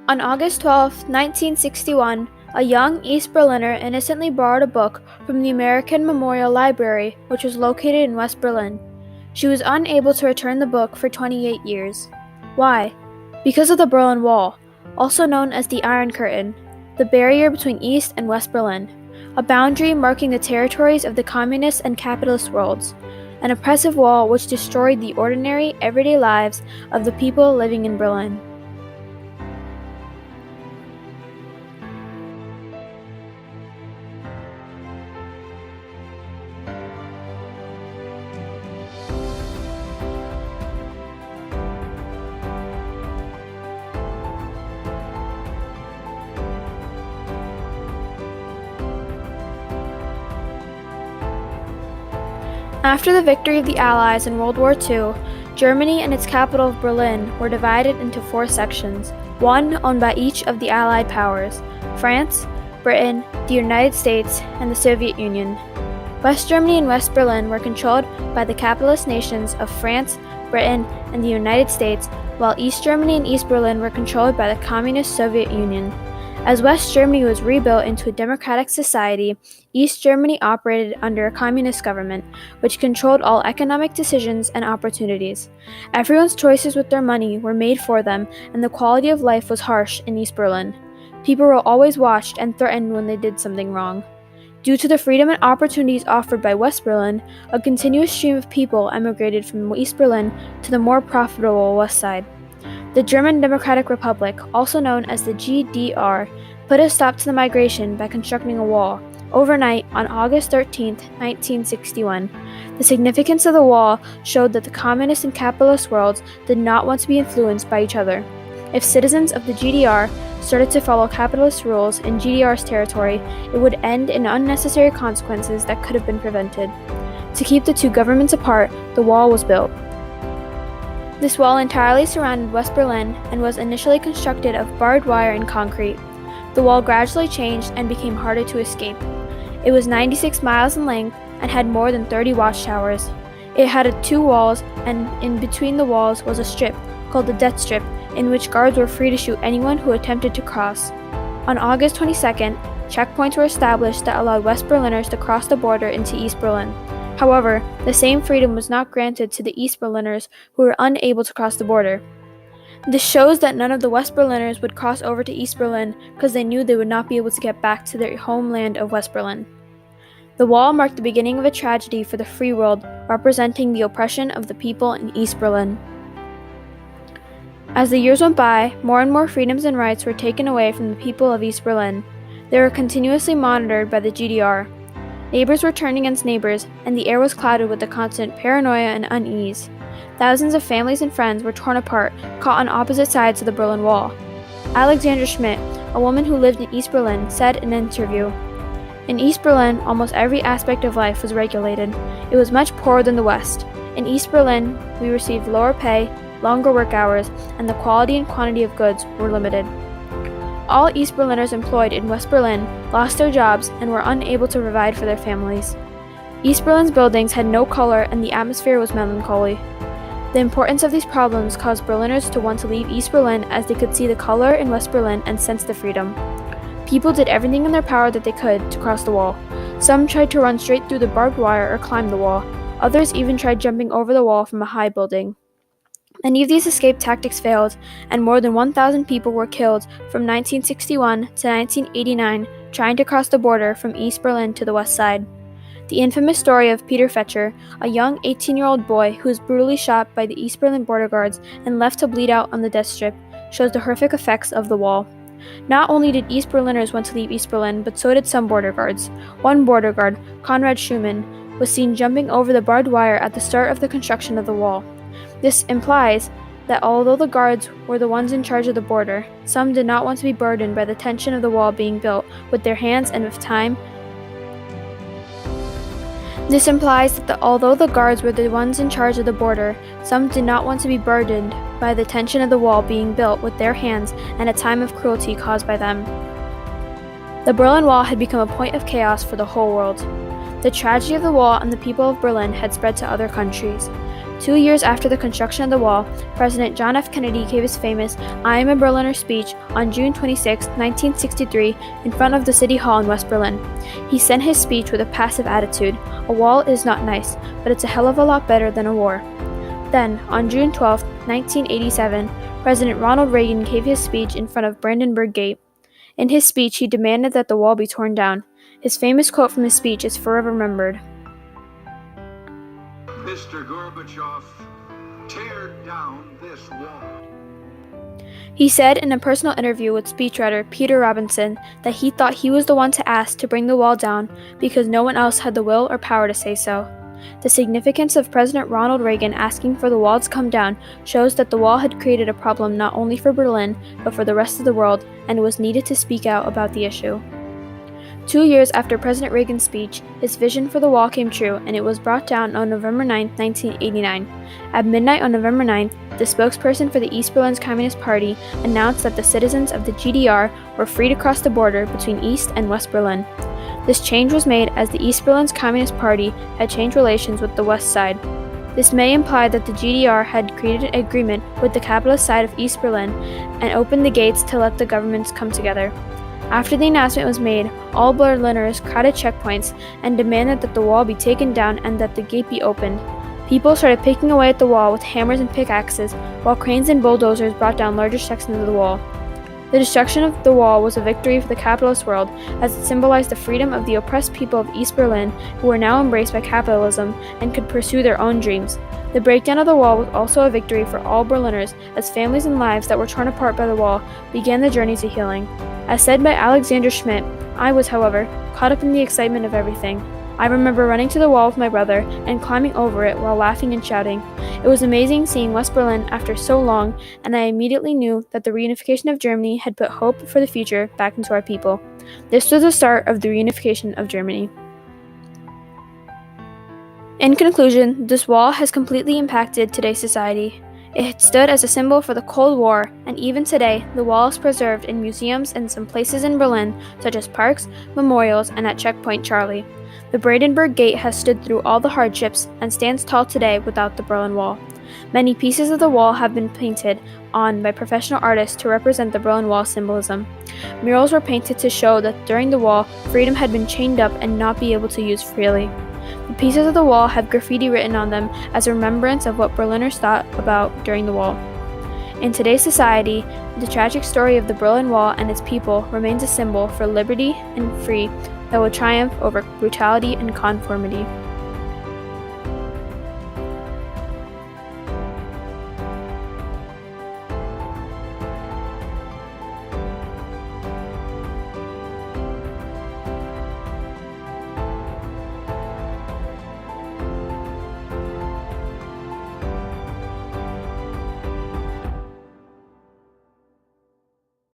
On August 12, 1961, a young East Berliner innocently borrowed a book from the American Memorial Library, which was located in West Berlin. She was unable to return the book for 28 years. Why? Because of the Berlin Wall, also known as the Iron Curtain, the barrier between East and West Berlin, a boundary marking the territories of the communist and capitalist worlds, an oppressive wall which destroyed the ordinary, everyday lives of the people living in Berlin. After the victory of the Allies in World War II, Germany and its capital of Berlin were divided into 4 sections, one owned by each of the Allied powers: France, Britain, the United States, and the Soviet Union. West Germany and West Berlin were controlled by the capitalist nations of France, Britain, and the United States, while East Germany and East Berlin were controlled by the Communist Soviet Union. As West Germany was rebuilt into a democratic society, East Germany operated under a communist government, which controlled all economic decisions and opportunities. Everyone's choices with their money were made for them, and the quality of life was harsh in East Berlin. People were always watched and threatened when they did something wrong. Due to the freedom and opportunities offered by West Berlin, a continuous stream of people emigrated from East Berlin to the more profitable West Side. The German Democratic Republic, also known as the GDR, put a stop to the migration by constructing a wall, overnight on August 13, 1961. The significance of the wall showed that the communist and capitalist worlds did not want to be influenced by each other. If citizens of the GDR started to follow capitalist rules in GDR's territory, it would end in unnecessary consequences that could have been prevented. To keep the two governments apart, the wall was built. This wall entirely surrounded West Berlin and was initially constructed of barbed wire and concrete. The wall gradually changed and became harder to escape. It was 96 miles in length and had more than 30 watchtowers. It had 2 walls, and in between the walls was a strip, called the death strip, in which guards were free to shoot anyone who attempted to cross. On August 22nd, checkpoints were established that allowed West Berliners to cross the border into East Berlin. However, the same freedom was not granted to the East Berliners who were unable to cross the border. This shows that none of the West Berliners would cross over to East Berlin because they knew they would not be able to get back to their homeland of West Berlin. The wall marked the beginning of a tragedy for the free world, representing the oppression of the people in East Berlin. As the years went by, more and more freedoms and rights were taken away from the people of East Berlin. They were continuously monitored by the GDR. Neighbors were turned against neighbors, and the air was clouded with a constant paranoia and unease. Thousands of families and friends were torn apart, caught on opposite sides of the Berlin Wall. Alexandra Schmidt, a woman who lived in East Berlin, said in an interview, "In East Berlin, almost every aspect of life was regulated. It was much poorer than the West. In East Berlin, we received lower pay, longer work hours, and the quality and quantity of goods were limited." All East Berliners employed in West Berlin lost their jobs and were unable to provide for their families. East Berlin's buildings had no color and the atmosphere was melancholy. The importance of these problems caused Berliners to want to leave East Berlin as they could see the color in West Berlin and sense the freedom. People did everything in their power that they could to cross the wall. Some tried to run straight through the barbed wire or climb the wall. Others even tried jumping over the wall from a high building. Many of these escape tactics failed, and more than 1,000 people were killed from 1961 to 1989 trying to cross the border from East Berlin to the West Side. The infamous story of Peter Fetcher, a young 18-year-old boy who was brutally shot by the East Berlin border guards and left to bleed out on the death strip, shows the horrific effects of the wall. Not only did East Berliners want to leave East Berlin, but so did some border guards. One border guard, Konrad Schumann, was seen jumping over the barbed wire at the start of the construction of the wall. This implies that although the guards were the ones in charge of the border, some did not want to be burdened by the tension of the wall being built with their hands and with time. This implies that although the guards were the ones in charge of the border, some did not want to be burdened by the tension of the wall being built with their hands and a time of cruelty caused by them. The Berlin Wall had become a point of chaos for the whole world. The tragedy of the wall and the people of Berlin had spread to other countries. 2 years after the construction of the wall, President John F. Kennedy gave his famous "I am a Berliner" speech on June 26, 1963, in front of the City Hall in West Berlin. He sent his speech with a passive attitude: "A wall is not nice, but it's a hell of a lot better than a war." Then, on June 12, 1987, President Ronald Reagan gave his speech in front of Brandenburg Gate. In his speech, he demanded that the wall be torn down. His famous quote from his speech is forever remembered. Mr. Gorbachev, tear down this wall. He said in a personal interview with speechwriter Peter Robinson that he thought he was the one to ask to bring the wall down because no one else had the will or power to say so. The significance of President Ronald Reagan asking for the wall to come down shows that the wall had created a problem not only for Berlin, but for the rest of the world, and was needed to speak out about the issue. 2 years after President Reagan's speech, his vision for the wall came true, and it was brought down on November 9, 1989. At midnight on November 9th, the spokesperson for the East Berlin's Communist Party announced that the citizens of the GDR were free to cross the border between East and West Berlin. This change was made as the East Berlin's Communist Party had changed relations with the West Side. This may imply that the GDR had created an agreement with the capitalist side of East Berlin and opened the gates to let the governments come together. After the announcement was made, all Berliners crowded checkpoints and demanded that the wall be taken down and that the gate be opened. People started picking away at the wall with hammers and pickaxes, while cranes and bulldozers brought down larger sections of the wall. The destruction of the wall was a victory for the capitalist world, as it symbolized the freedom of the oppressed people of East Berlin, who were now embraced by capitalism and could pursue their own dreams. The breakdown of the wall was also a victory for all Berliners, as families and lives that were torn apart by the wall began the journey to healing. As said by Alexander Schmidt, I was, however, caught up in the excitement of everything. I remember running to the wall with my brother and climbing over it while laughing and shouting. It was amazing seeing West Berlin after so long, and I immediately knew that the reunification of Germany had put hope for the future back into our people. This was the start of the reunification of Germany. In conclusion, this wall has completely impacted today's society. It stood as a symbol for the Cold War, and even today, the wall is preserved in museums and some places in Berlin, such as parks, memorials, and at Checkpoint Charlie. The Brandenburg Gate has stood through all the hardships and stands tall today without the Berlin Wall. Many pieces of the wall have been painted on by professional artists to represent the Berlin Wall symbolism. Murals were painted to show that during the wall, freedom had been chained up and not be able to use freely. The pieces of the wall have graffiti written on them as a remembrance of what Berliners thought about during the wall. In today's society, the tragic story of the Berlin Wall and its people remains a symbol for liberty and free that will triumph over brutality and conformity.